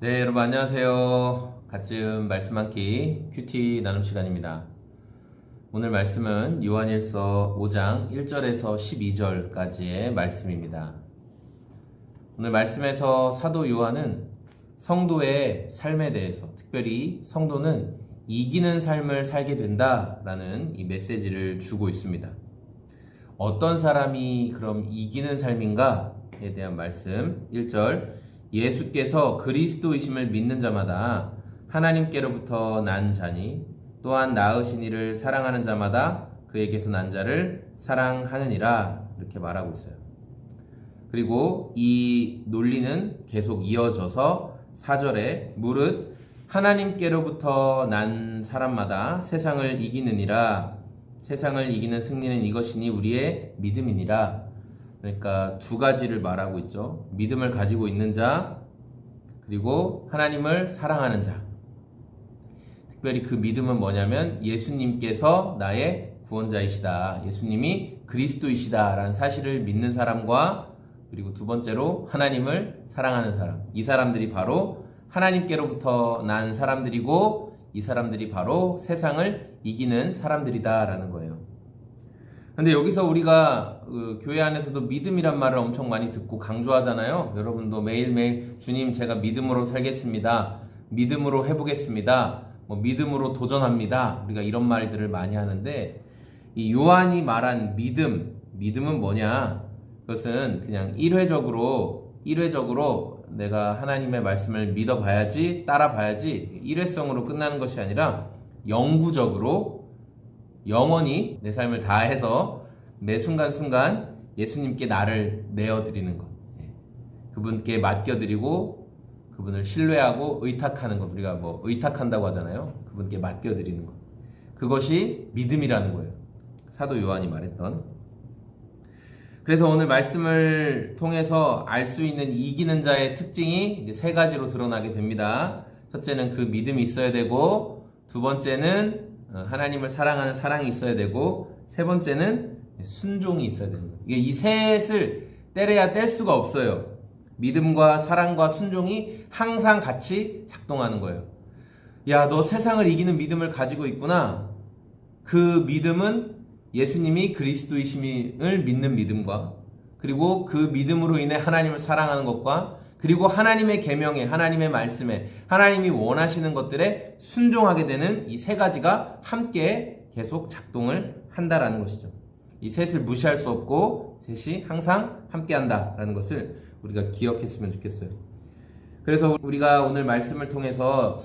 네, 여러분 안녕하세요. 갓지음 말씀 한끼 큐티 나눔 시간입니다. 오늘 말씀은 요한일서 5장 1절에서 12절까지의 말씀입니다. 오늘 말씀에서 사도 요한은 성도의 삶에 대해서, 특별히 성도는 이기는 삶을 살게 된다라는 이 메시지를 주고 있습니다. 어떤 사람이 그럼 이기는 삶인가에 대한 말씀. 1절, 예수께서 그리스도이심을 믿는 자마다 하나님께로부터 난 자니 또한 낳으신 이를 사랑하는 자마다 그에게서 난 자를 사랑하느니라, 이렇게 말하고 있어요. 그리고 이 논리는 계속 이어져서 4절에 무릇 하나님께로부터 난 사람마다 세상을 이기느니라, 세상을 이기는 승리는 이것이니 우리의 믿음이니라. 그러니까 두 가지를 말하고 있죠. 믿음을 가지고 있는 자, 그리고 하나님을 사랑하는 자. 특별히 그 믿음은 뭐냐면 예수님께서 나의 구원자이시다, 예수님이 그리스도이시다 라는 사실을 믿는 사람과, 그리고 두 번째로 하나님을 사랑하는 사람. 이 사람들이 바로 하나님께로부터 난 사람들이고, 이 사람들이 바로 세상을 이기는 사람들이다 라는 거예요. 근데 여기서 우리가 교회 안에서도 믿음이란 말을 엄청 많이 듣고 강조하잖아요. 여러분도 매일매일 주님 제가 믿음으로 살겠습니다, 믿음으로 해보겠습니다, 믿음으로 도전합니다, 우리가 이런 말들을 많이 하는데, 이 요한이 말한 믿음은 뭐냐? 그것은 그냥 일회적으로 내가 하나님의 말씀을 믿어봐야지, 따라봐야지, 일회성으로 끝나는 것이 아니라 영구적으로 영원히 내 삶을 다해서 매 순간순간 예수님께 나를 내어드리는 것, 그분께 맡겨드리고 그분을 신뢰하고 의탁하는 것, 우리가 의탁한다고 하잖아요. 그분께 맡겨드리는 것, 그것이 믿음이라는 거예요. 사도 요한이 말했던. 그래서 오늘 말씀을 통해서 알 수 있는 이기는 자의 특징이 이제 세 가지로 드러나게 됩니다. 첫째는 그 믿음이 있어야 되고, 두 번째는 하나님을 사랑하는 사랑이 있어야 되고, 세 번째는 순종이 있어야 되는 거예요. 이 셋을 떼려야 뗄 수가 없어요. 믿음과 사랑과 순종이 항상 같이 작동하는 거예요. 야, 너 세상을 이기는 믿음을 가지고 있구나. 그 믿음은 예수님이 그리스도이심을 믿는 믿음과, 그리고 그 믿음으로 인해 하나님을 사랑하는 것과, 그리고 하나님의 계명에, 하나님의 말씀에, 하나님이 원하시는 것들에 순종하게 되는 이 세 가지가 함께 계속 작동을 한다라는 것이죠. 이 셋을 무시할 수 없고 셋이 항상 함께 한다라는 것을 우리가 기억했으면 좋겠어요. 그래서 우리가 오늘 말씀을 통해서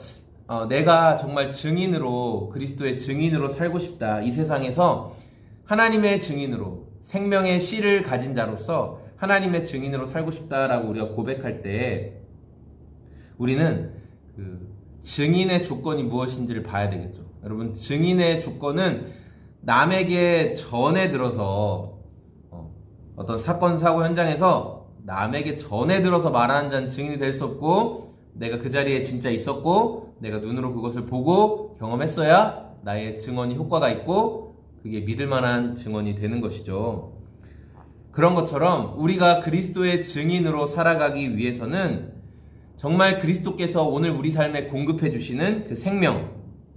내가 정말 증인으로, 그리스도의 증인으로 살고 싶다, 이 세상에서 하나님의 증인으로, 생명의 씨를 가진 자로서 하나님의 증인으로 살고 싶다라고 우리가 고백할 때, 우리는 그 증인의 조건이 무엇인지를 봐야 되겠죠. 여러분, 증인의 조건은 남에게 전해 들어서 어떤 사건 사고 현장에서 남에게 전해 들어서 말하는 자는 증인이 될 수 없고, 내가 그 자리에 진짜 있었고 내가 눈으로 그것을 보고 경험했어야 나의 증언이 효과가 있고 그게 믿을 만한 증언이 되는 것이죠. 그런 것처럼 우리가 그리스도의 증인으로 살아가기 위해서는 정말 그리스도께서 오늘 우리 삶에 공급해 주시는 그 생명,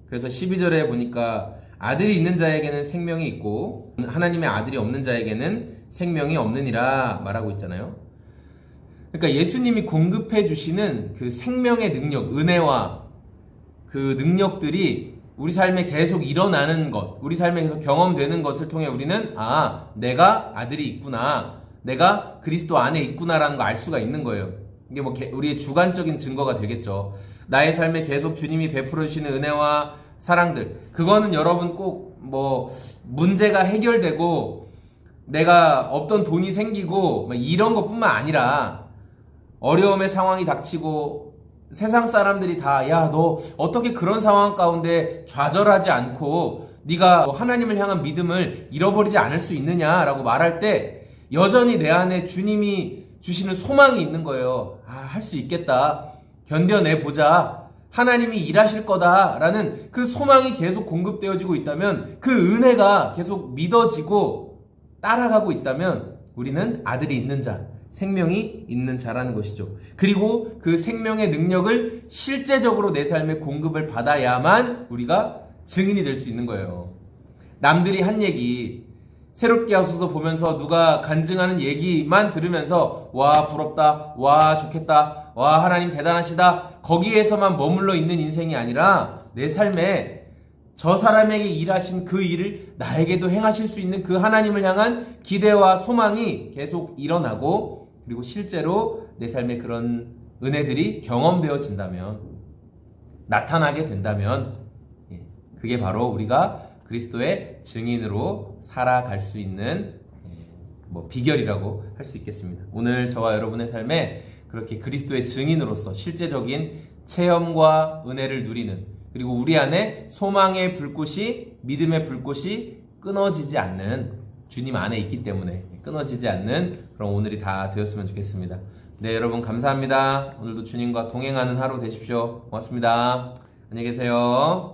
그래서 12절에 보니까 아들이 있는 자에게는 생명이 있고 하나님의 아들이 없는 자에게는 생명이 없느니라 말하고 있잖아요. 그러니까 예수님이 공급해 주시는 그 생명의 능력, 은혜와 그 능력들이 우리 삶에 계속 일어나는 것, 우리 삶에 계속 경험되는 것을 통해 우리는 내가 아들이 있구나, 내가 그리스도 안에 있구나라는 걸 알 수가 있는 거예요. 이게 우리의 주관적인 증거가 되겠죠. 나의 삶에 계속 주님이 베풀어 주시는 은혜와 사랑들, 그거는 여러분 꼭 문제가 해결되고 내가 없던 돈이 생기고 이런 것뿐만 아니라, 어려움의 상황이 닥치고 세상 사람들이 다 야, 너 어떻게 그런 상황 가운데 좌절하지 않고 네가 하나님을 향한 믿음을 잃어버리지 않을 수 있느냐라고 말할 때 여전히 내 안에 주님이 주시는 소망이 있는 거예요. 할 수 있겠다, 견뎌내보자, 하나님이 일하실 거다라는 그 소망이 계속 공급되어지고 있다면, 그 은혜가 계속 믿어지고 따라가고 있다면 우리는 아들이 있는 자, 생명이 있는 자라는 것이죠. 그리고 그 생명의 능력을 실제적으로 내 삶에 공급을 받아야만 우리가 증인이 될 수 있는 거예요. 남들이 한 얘기, 새롭게 하소서 보면서 누가 간증하는 얘기만 들으면서 와 부럽다, 와 좋겠다, 와 하나님 대단하시다, 거기에서만 머물러 있는 인생이 아니라 내 삶에 저 사람에게 일하신 그 일을 나에게도 행하실 수 있는 그 하나님을 향한 기대와 소망이 계속 일어나고, 그리고 실제로 내 삶에 그런 은혜들이 경험되어진다면, 나타나게 된다면, 그게 바로 우리가 그리스도의 증인으로 살아갈 수 있는 비결이라고 할 수 있겠습니다. 오늘 저와 여러분의 삶에 그렇게 그리스도의 증인으로서 실제적인 체험과 은혜를 누리는, 그리고 우리 안에 소망의 불꽃이, 믿음의 불꽃이 끊어지지 않는, 주님 안에 있기 때문에 끊어지지 않는 그런 오늘이 다 되었으면 좋겠습니다. 네, 여러분 감사합니다. 오늘도 주님과 동행하는 하루 되십시오. 고맙습니다. 안녕히 계세요.